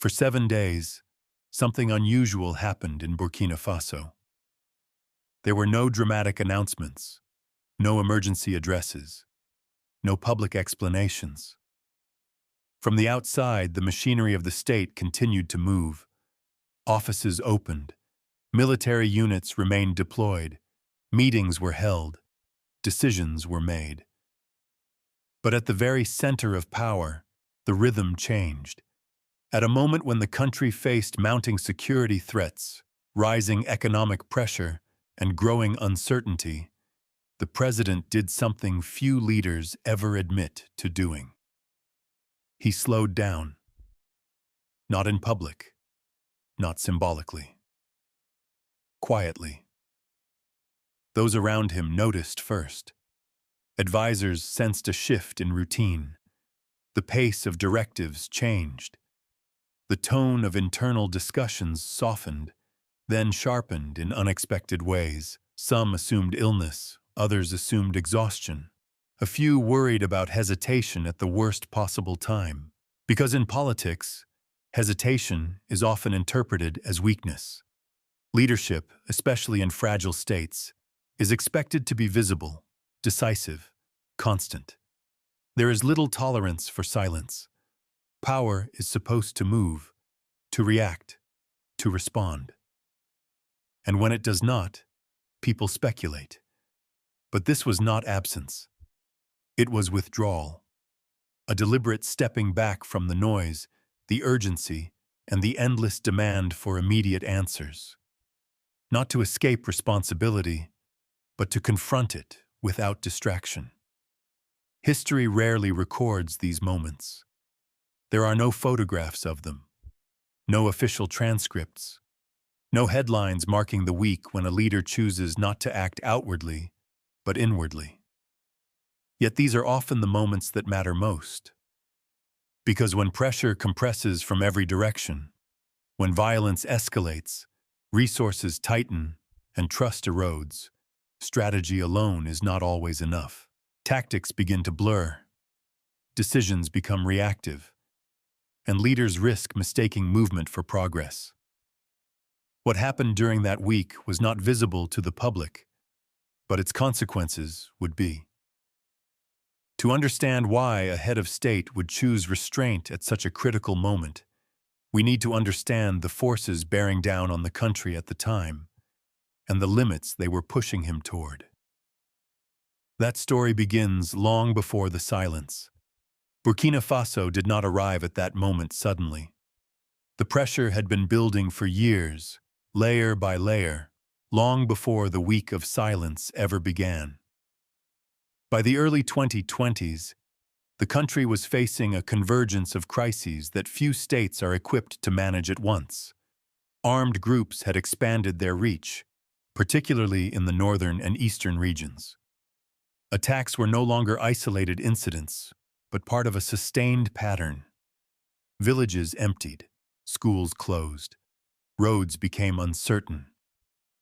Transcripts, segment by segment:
For 7 days, something unusual happened in Burkina Faso. There were no dramatic announcements, no emergency addresses, no public explanations. From the outside, the machinery of the state continued to move. Offices opened, military units remained deployed, meetings were held, decisions were made. But at the very center of power, the rhythm changed. At a moment when the country faced mounting security threats, rising economic pressure, and growing uncertainty, the president did something few leaders ever admit to doing. He slowed down. Not in public, not symbolically. Quietly. Those around him noticed first. Advisors sensed a shift in routine. The pace of directives changed. The tone of internal discussions softened, then sharpened in unexpected ways. Some assumed illness, others assumed exhaustion. A few worried about hesitation at the worst possible time. Because in politics, hesitation is often interpreted as weakness. Leadership, especially in fragile states, is expected to be visible, decisive, constant. There is little tolerance for silence. Power is supposed to move, to react, to respond. And when it does not, people speculate. But this was not absence. It was withdrawal. A deliberate stepping back from the noise, the urgency, and the endless demand for immediate answers. Not to escape responsibility, but to confront it without distraction. History rarely records these moments. There are no photographs of them, no official transcripts, no headlines marking the week when a leader chooses not to act outwardly, but inwardly. Yet these are often the moments that matter most. Because when pressure compresses from every direction, when violence escalates, resources tighten, and trust erodes, strategy alone is not always enough. Tactics begin to blur. Decisions become reactive. And leaders risk mistaking movement for progress. What happened during that week was not visible to the public, but its consequences would be. To understand why a head of state would choose restraint at such a critical moment, we need to understand the forces bearing down on the country at the time, and the limits they were pushing him toward. That story begins long before the silence. Burkina Faso did not arrive at that moment suddenly. The pressure had been building for years, layer by layer, long before the week of silence ever began. By the early 2020s, the country was facing a convergence of crises that few states are equipped to manage at once. Armed groups had expanded their reach, particularly in the northern and eastern regions. Attacks were no longer isolated incidents, but part of a sustained pattern. Villages emptied, schools closed, roads became uncertain.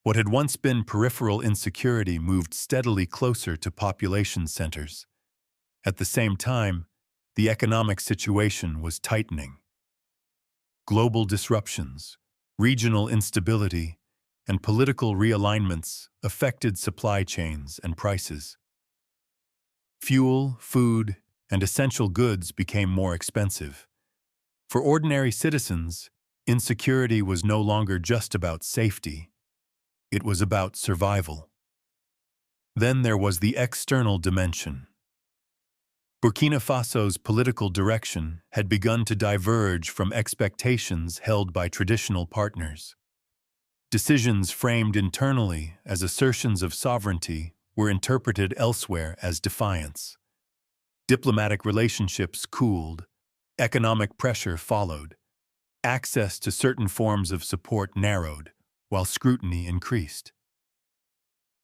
What had once been peripheral insecurity moved steadily closer to population centers. At the same time, the economic situation was tightening. Global disruptions, regional instability, and political realignments affected supply chains and prices. Fuel, food, and essential goods became more expensive. For ordinary citizens, insecurity was no longer just about safety. It was about survival. Then there was the external dimension. Burkina Faso's political direction had begun to diverge from expectations held by traditional partners. Decisions framed internally as assertions of sovereignty were interpreted elsewhere as defiance. Diplomatic relationships cooled, economic pressure followed, access to certain forms of support narrowed, while scrutiny increased.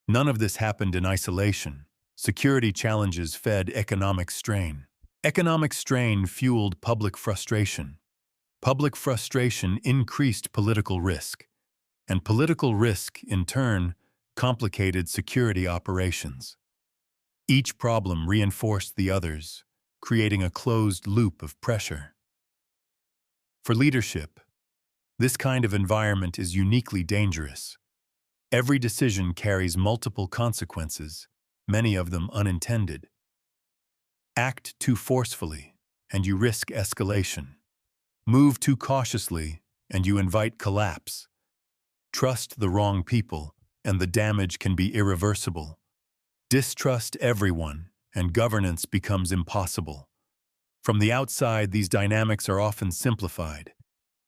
None of this happened in isolation. Security challenges fed economic strain. Economic strain fueled public frustration. Public frustration increased political risk, and political risk, in turn, complicated security operations. Each problem reinforced the others, creating a closed loop of pressure. For leadership, this kind of environment is uniquely dangerous. Every decision carries multiple consequences, many of them unintended. Act too forcefully, and you risk escalation. Move too cautiously, and you invite collapse. Trust the wrong people, and the damage can be irreversible. Distrust everyone, and governance becomes impossible. From the outside, these dynamics are often simplified.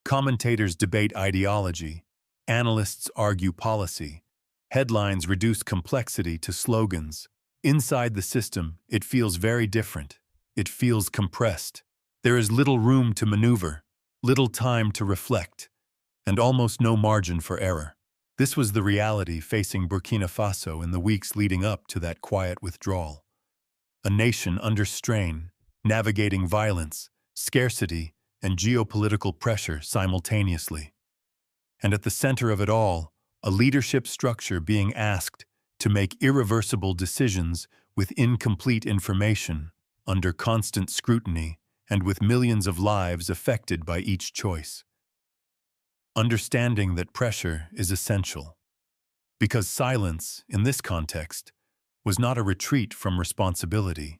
Commentators debate ideology, analysts argue policy, headlines reduce complexity to slogans. Inside the system, it feels very different. It feels compressed. There is little room to maneuver, little time to reflect, and almost no margin for error. This was the reality facing Burkina Faso in the weeks leading up to that quiet withdrawal. A nation under strain, navigating violence, scarcity, and geopolitical pressure simultaneously. And at the center of it all, a leadership structure being asked to make irreversible decisions with incomplete information, under constant scrutiny, and with millions of lives affected by each choice. Understanding that pressure is essential, because silence, in this context, was not a retreat from responsibility.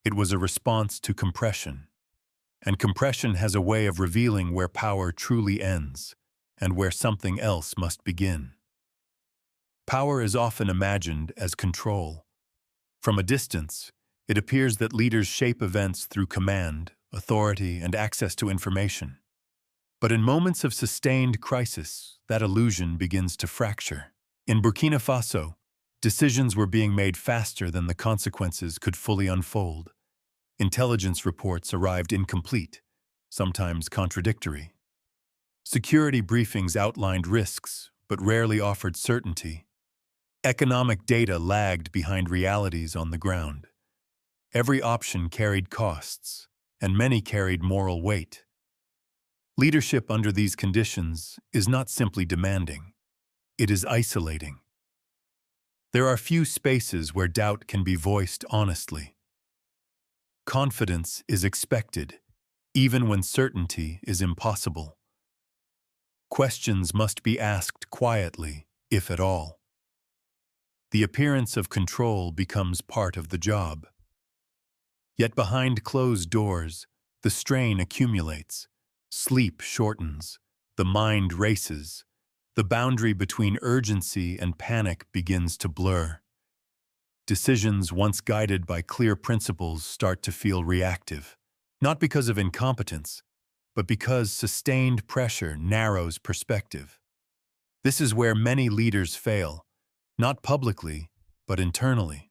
It was a response to compression. And compression has a way of revealing where power truly ends and where something else must begin. Power is often imagined as control. From a distance, it appears that leaders shape events through command, authority, and access to information. But in moments of sustained crisis, that illusion begins to fracture. In Burkina Faso, decisions were being made faster than the consequences could fully unfold. Intelligence reports arrived incomplete, sometimes contradictory. Security briefings outlined risks, but rarely offered certainty. Economic data lagged behind realities on the ground. Every option carried costs, and many carried moral weight. Leadership under these conditions is not simply demanding, it is isolating. There are few spaces where doubt can be voiced honestly. Confidence is expected, even when certainty is impossible. Questions must be asked quietly, if at all. The appearance of control becomes part of the job. Yet behind closed doors, the strain accumulates. Sleep shortens. The mind races. The boundary between urgency and panic begins to blur. Decisions once guided by clear principles start to feel reactive, not because of incompetence, but because sustained pressure narrows perspective. This is where many leaders fail, not publicly, but internally.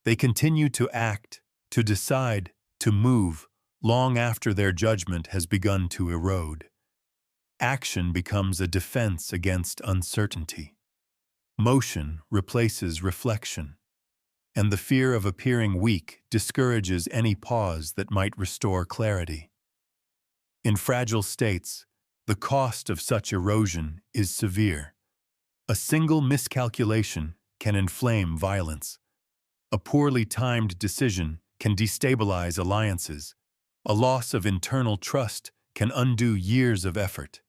They continue to act, to decide, to move, long after their judgment has begun to erode. Action becomes a defense against uncertainty. Motion replaces reflection. And the fear of appearing weak discourages any pause that might restore clarity. In fragile states, the cost of such erosion is severe. A single miscalculation can inflame violence. A poorly timed decision can destabilize alliances. A loss of internal trust can undo years of effort.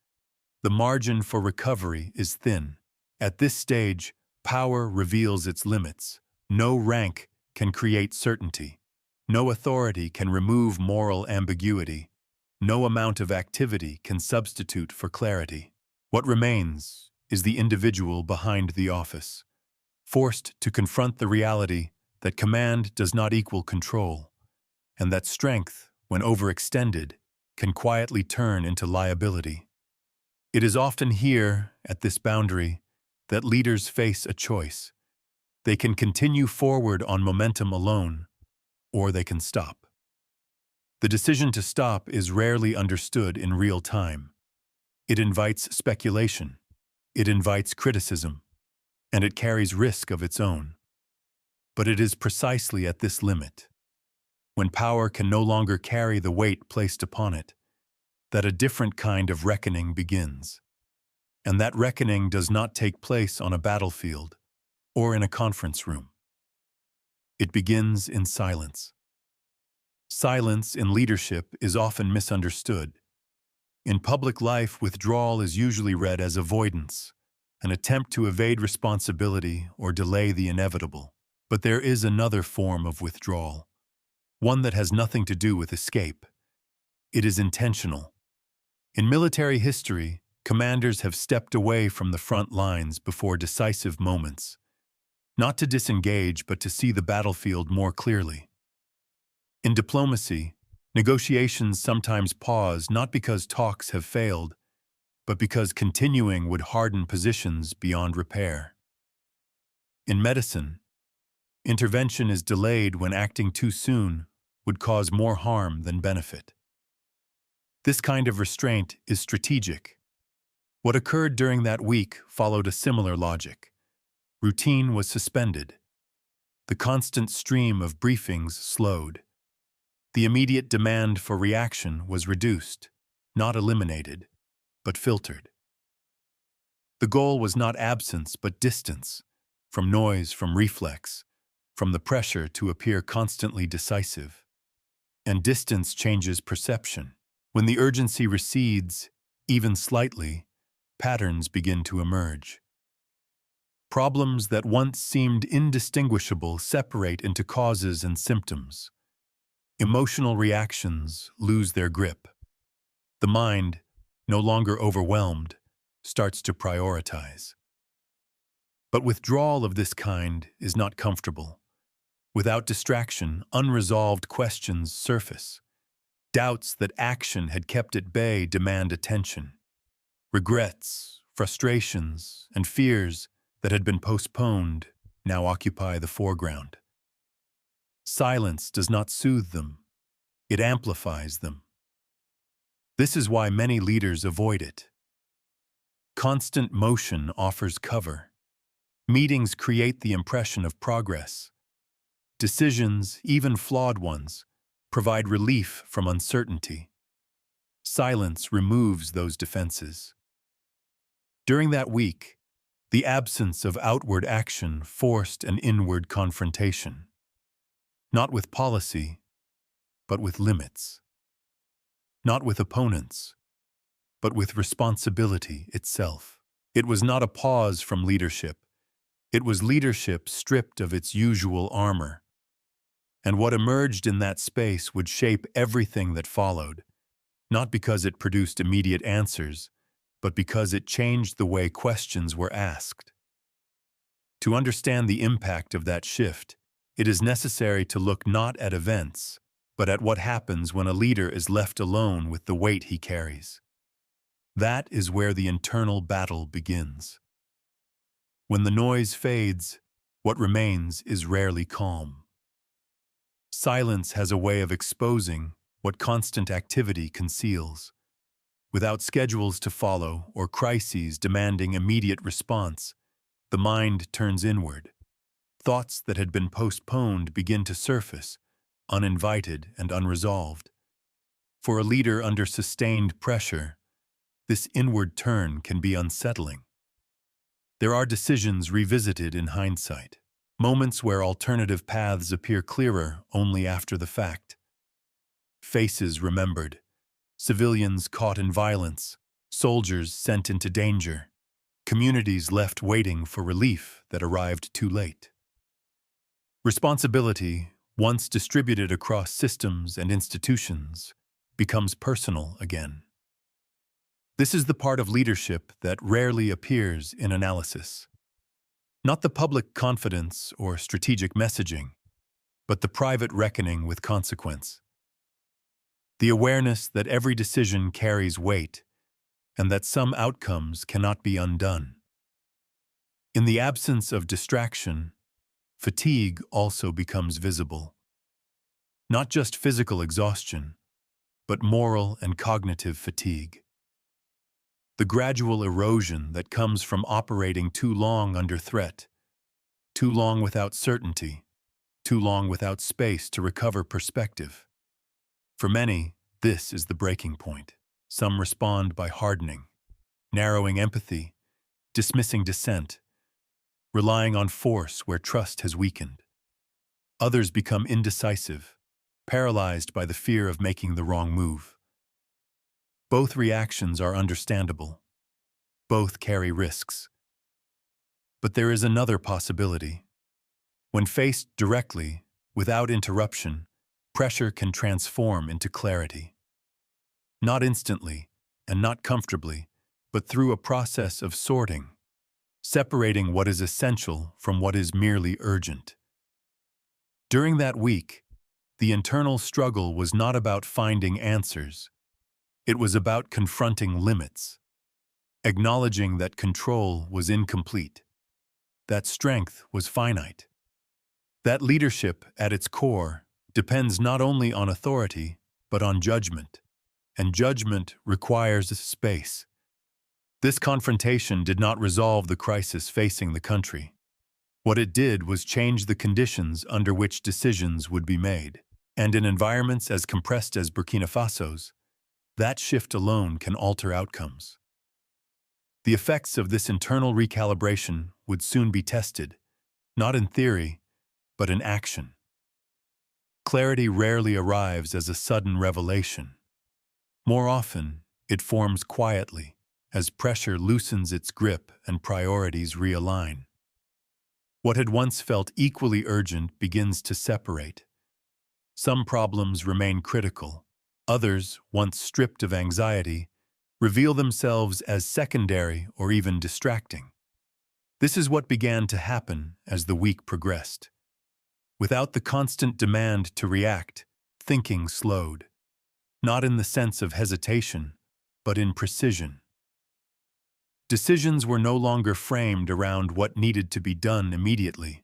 The margin for recovery is thin. At this stage, power reveals its limits. No rank can create certainty. No authority can remove moral ambiguity. No amount of activity can substitute for clarity. What remains is the individual behind the office, forced to confront the reality that command does not equal control, and that strength, when overextended, can quietly turn into liability. It is often here, at this boundary, that leaders face a choice. They can continue forward on momentum alone, or they can stop. The decision to stop is rarely understood in real time. It invites speculation, it invites criticism, and it carries risk of its own. But it is precisely at this limit, when power can no longer carry the weight placed upon it, that a different kind of reckoning begins. And that reckoning does not take place on a battlefield or in a conference room. It begins in silence. Silence in leadership is often misunderstood. In public life, withdrawal is usually read as avoidance, an attempt to evade responsibility or delay the inevitable. But there is another form of withdrawal, one that has nothing to do with escape. It is intentional. In military history, commanders have stepped away from the front lines before decisive moments, not to disengage but to see the battlefield more clearly. In diplomacy, negotiations sometimes pause not because talks have failed, but because continuing would harden positions beyond repair. In medicine, intervention is delayed when acting too soon would cause more harm than benefit. This kind of restraint is strategic. What occurred during that week followed a similar logic. Routine was suspended. The constant stream of briefings slowed. The immediate demand for reaction was reduced, not eliminated, but filtered. The goal was not absence but distance, from noise, from reflex, from the pressure to appear constantly decisive. And distance changes perception. When the urgency recedes, even slightly, patterns begin to emerge. Problems that once seemed indistinguishable separate into causes and symptoms. Emotional reactions lose their grip. The mind, no longer overwhelmed, starts to prioritize. But withdrawal of this kind is not comfortable. Without distraction, unresolved questions surface. Doubts that action had kept at bay demand attention. Regrets, frustrations, and fears that had been postponed now occupy the foreground. Silence does not soothe them. It amplifies them. This is why many leaders avoid it. Constant motion offers cover. Meetings create the impression of progress. Decisions, even flawed ones, provide relief from uncertainty. Silence removes those defenses. During that week, the absence of outward action forced an inward confrontation. Not with policy, but with limits. Not with opponents, but with responsibility itself. It was not a pause from leadership. It was leadership stripped of its usual armor. And what emerged in that space would shape everything that followed, not because it produced immediate answers, but because it changed the way questions were asked. To understand the impact of that shift, it is necessary to look not at events, but at what happens when a leader is left alone with the weight he carries. That is where the internal battle begins. When the noise fades, what remains is rarely calm. Silence has a way of exposing what constant activity conceals. Without schedules to follow or crises demanding immediate response, the mind turns inward. Thoughts that had been postponed begin to surface, uninvited and unresolved. For a leader under sustained pressure, this inward turn can be unsettling. There are decisions revisited in hindsight, moments where alternative paths appear clearer only after the fact. Faces remembered, civilians caught in violence, soldiers sent into danger, communities left waiting for relief that arrived too late. Responsibility, once distributed across systems and institutions, becomes personal again. This is the part of leadership that rarely appears in analysis. Not the public confidence or strategic messaging, but the private reckoning with consequence. The awareness that every decision carries weight and that some outcomes cannot be undone. In the absence of distraction, fatigue also becomes visible. Not just physical exhaustion, but moral and cognitive fatigue. The gradual erosion that comes from operating too long under threat, too long without certainty, too long without space to recover perspective. For many, this is the breaking point. Some respond by hardening, narrowing empathy, dismissing dissent, relying on force where trust has weakened. Others become indecisive, paralyzed by the fear of making the wrong move. Both reactions are understandable. Both carry risks. But there is another possibility. When faced directly, without interruption, pressure can transform into clarity. Not instantly, and not comfortably, but through a process of sorting, separating what is essential from what is merely urgent. During that week, the internal struggle was not about finding answers. It was about confronting limits, acknowledging that control was incomplete, that strength was finite, that leadership, at its core, depends not only on authority, but on judgment, and judgment requires space. This confrontation did not resolve the crisis facing the country. What it did was change the conditions under which decisions would be made. And in environments as compressed as Burkina Faso's, that shift alone can alter outcomes. The effects of this internal recalibration would soon be tested, not in theory, but in action. Clarity rarely arrives as a sudden revelation. More often, it forms quietly, as pressure loosens its grip and priorities realign. What had once felt equally urgent begins to separate. Some problems remain critical. Others, once stripped of anxiety, reveal themselves as secondary or even distracting. This is what began to happen as the week progressed. Without the constant demand to react, thinking slowed, not in the sense of hesitation, but in precision. Decisions were no longer framed around what needed to be done immediately,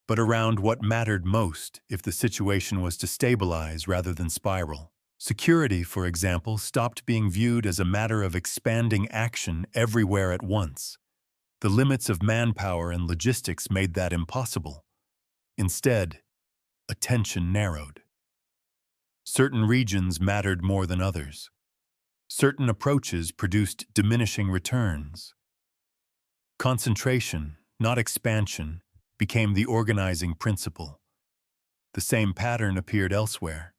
but around what mattered most if the situation was to stabilize rather than spiral. Security, for example, stopped being viewed as a matter of expanding action everywhere at once. The limits of manpower and logistics made that impossible. Instead, attention narrowed. Certain regions mattered more than others. Certain approaches produced diminishing returns. Concentration, not expansion, became the organizing principle. The same pattern appeared elsewhere.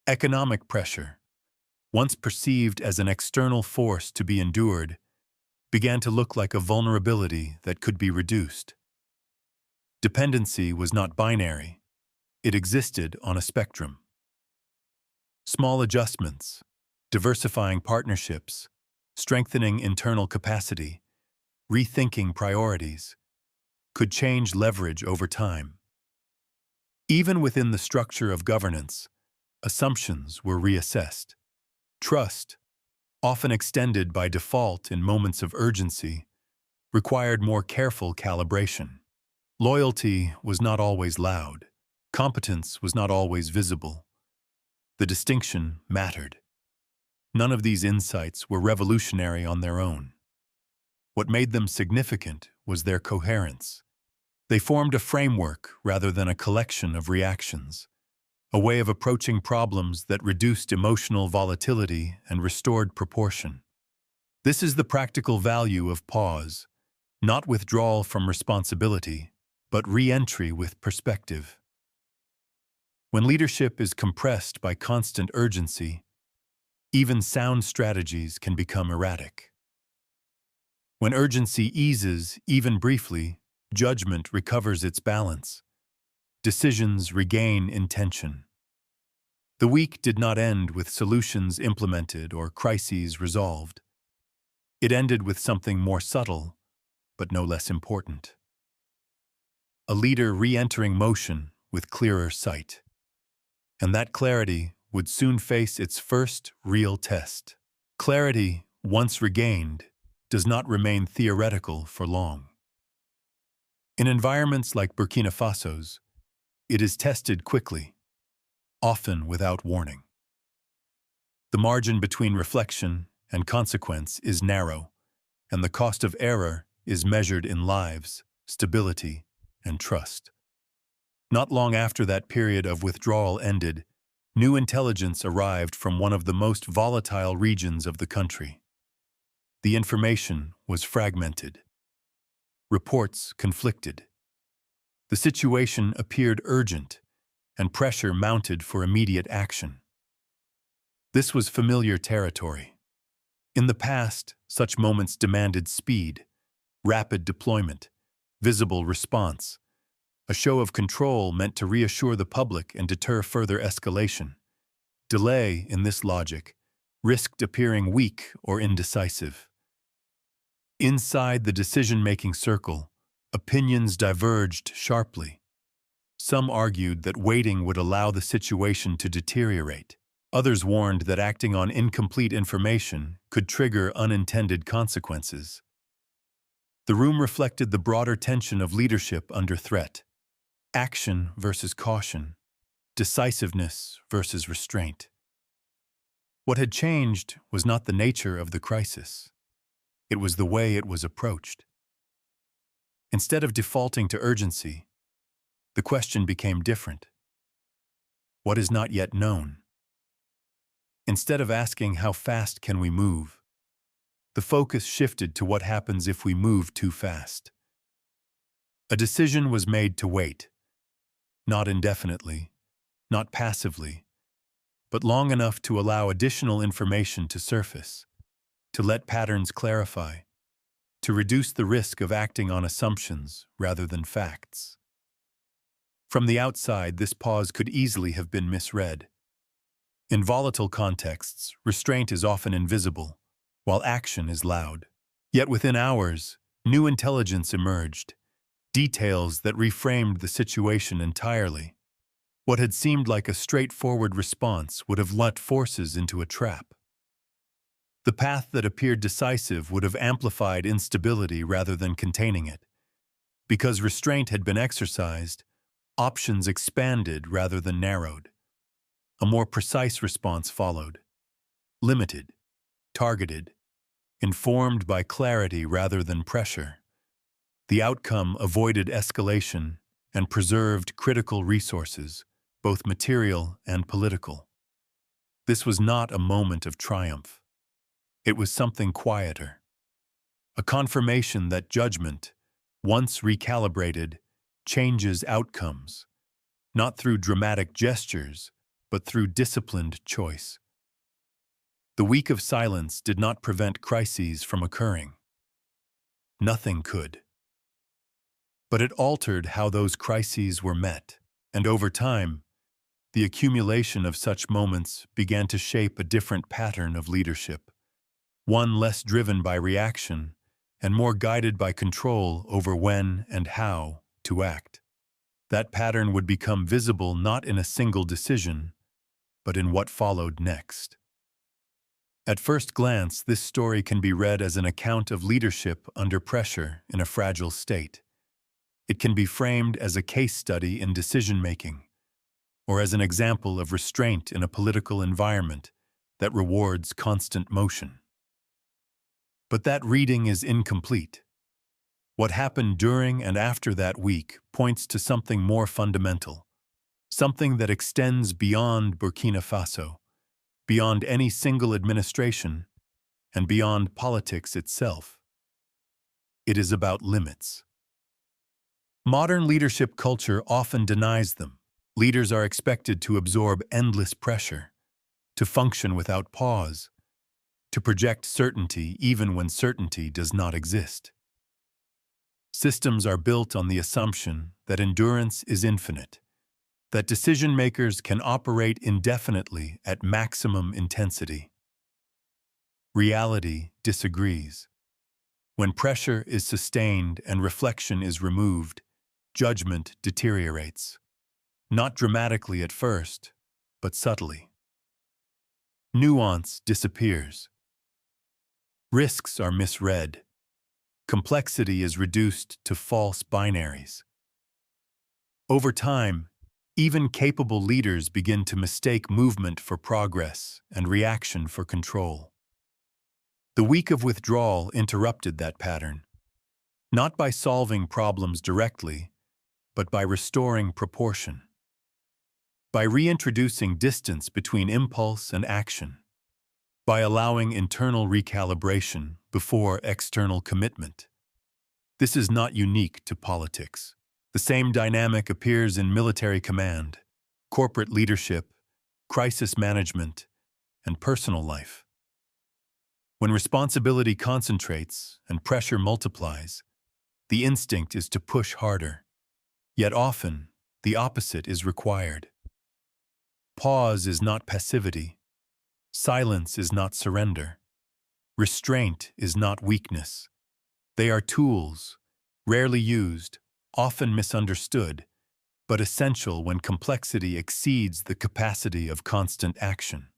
Economic pressure, once perceived as an external force to be endured, began to look like a vulnerability that could be reduced. Dependency was not binary. It existed on a spectrum. Small adjustments, diversifying partnerships, strengthening internal capacity, rethinking priorities, could change leverage over time. Even within the structure of governance, assumptions were reassessed. Trust, often extended by default in moments of urgency, required more careful calibration. Loyalty was not always loud. Competence was not always visible. The distinction mattered. None of these insights were revolutionary on their own. What made them significant was their coherence. They formed a framework rather than a collection of reactions, a way of approaching problems that reduced emotional volatility and restored proportion. This is the practical value of pause, not withdrawal from responsibility, but re-entry with perspective. When leadership is compressed by constant urgency, even sound strategies can become erratic. When urgency eases, even briefly, judgment recovers its balance. Decisions regain intention. The week did not end with solutions implemented or crises resolved. It ended with something more subtle, but no less important. A leader re-entering motion with clearer sight. And that clarity would soon face its first real test. Clarity, once regained, does not remain theoretical for long. In environments like Burkina Faso's, it is tested quickly, often without warning. The margin between reflection and consequence is narrow, and the cost of error is measured in lives, stability, and trust. Not long after that period of withdrawal ended, new intelligence arrived from one of the most volatile regions of the country. The information was fragmented. Reports conflicted. The situation appeared urgent, and pressure mounted for immediate action. This was familiar territory. In the past, such moments demanded speed, rapid deployment, visible response. A show of control meant to reassure the public and deter further escalation. Delay, in this logic, risked appearing weak or indecisive. Inside the decision-making circle, opinions diverged sharply. Some argued that waiting would allow the situation to deteriorate. Others warned that acting on incomplete information could trigger unintended consequences. The room reflected the broader tension of leadership under threat. Action versus caution. Decisiveness versus restraint. What had changed was not the nature of the crisis. It was the way it was approached. Instead of defaulting to urgency, the question became different. What is not yet known? Instead of asking how fast can we move, the focus shifted to what happens if we move too fast. A decision was made to wait, not indefinitely, not passively, but long enough to allow additional information to surface, to let patterns clarify, to reduce the risk of acting on assumptions rather than facts. From the outside, this pause could easily have been misread. In volatile contexts, restraint is often invisible, while action is loud. Yet within hours, new intelligence emerged, details that reframed the situation entirely. What had seemed like a straightforward response would have let forces into a trap. The path that appeared decisive would have amplified instability rather than containing it. Because restraint had been exercised, options expanded rather than narrowed. A more precise response followed. Limited, targeted, informed by clarity rather than pressure. The outcome avoided escalation and preserved critical resources, both material and political. This was not a moment of triumph. It was something quieter. A confirmation that judgment, once recalibrated, changes outcomes, not through dramatic gestures, but through disciplined choice. The week of silence did not prevent crises from occurring. Nothing could. But it altered how those crises were met, and over time, the accumulation of such moments began to shape a different pattern of leadership, one less driven by reaction and more guided by control over when and how to act. That pattern would become visible not in a single decision, but in what followed next. At first glance, this story can be read as an account of leadership under pressure in a fragile state. It can be framed as a case study in decision-making, or as an example of restraint in a political environment that rewards constant motion. But that reading is incomplete. What happened during and after that week points to something more fundamental, something that extends beyond Burkina Faso, beyond any single administration, and beyond politics itself. It is about limits. Modern leadership culture often denies them. Leaders are expected to absorb endless pressure, to function without pause, to project certainty even when certainty does not exist. Systems are built on the assumption that endurance is infinite, that decision-makers can operate indefinitely at maximum intensity. Reality disagrees. When pressure is sustained and reflection is removed, judgment deteriorates. Not dramatically at first, but subtly. Nuance disappears. Risks are misread. Complexity is reduced to false binaries. Over time, even capable leaders begin to mistake movement for progress and reaction for control. The week of withdrawal interrupted that pattern, not by solving problems directly, but by restoring proportion. By reintroducing distance between impulse and action. By allowing internal recalibration before external commitment. This is not unique to politics. The same dynamic appears in military command, corporate leadership, crisis management, and personal life. When responsibility concentrates and pressure multiplies, the instinct is to push harder. Yet often, the opposite is required. Pause is not passivity. Silence is not surrender. Restraint is not weakness. They are tools, rarely used, often misunderstood, but essential when complexity exceeds the capacity of constant action.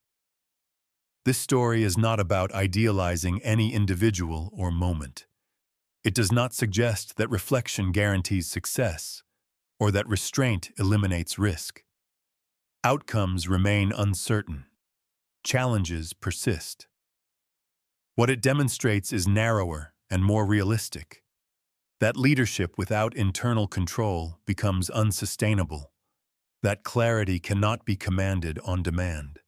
This story is not about idealizing any individual or moment. It does not suggest that reflection guarantees success, or that restraint eliminates risk. Outcomes remain uncertain. Challenges persist. What it demonstrates is narrower and more realistic. That leadership without internal control becomes unsustainable. That clarity cannot be commanded on demand.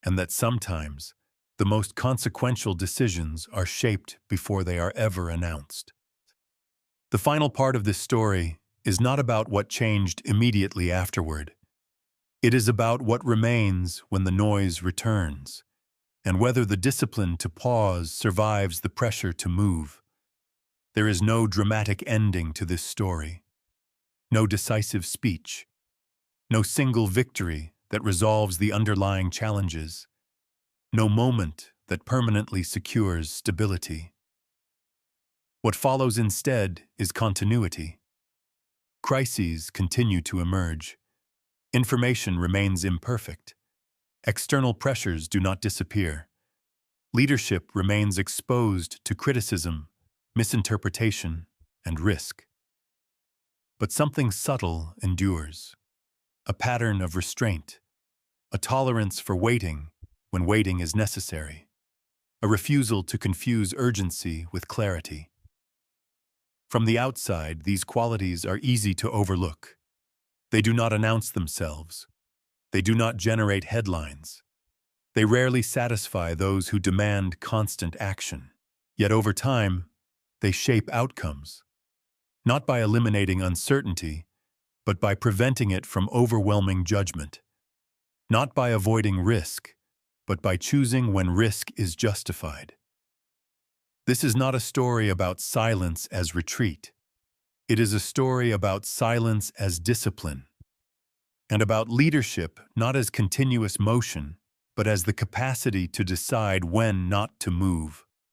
And that sometimes the most consequential decisions are shaped before they are ever announced. The final part of this story is not about what changed immediately afterward. It is about what remains when the noise returns, and whether the discipline to pause survives the pressure to move. There is no dramatic ending to this story, no decisive speech, no single victory that resolves the underlying challenges, no moment that permanently secures stability. What follows instead is continuity. Crises continue to emerge. Information remains imperfect. External pressures do not disappear. Leadership remains exposed to criticism, misinterpretation, and risk. But something subtle endures. A pattern of restraint, a tolerance for waiting when waiting is necessary, a refusal to confuse urgency with clarity. From the outside, these qualities are easy to overlook. They do not announce themselves. They do not generate headlines. They rarely satisfy those who demand constant action. Yet over time, they shape outcomes, not by eliminating uncertainty, but by preventing it from overwhelming judgment, not by avoiding risk, but by choosing when risk is justified. This is not a story about silence as retreat. It is a story about silence as discipline, and about leadership not as continuous motion, but as the capacity to decide when not to move.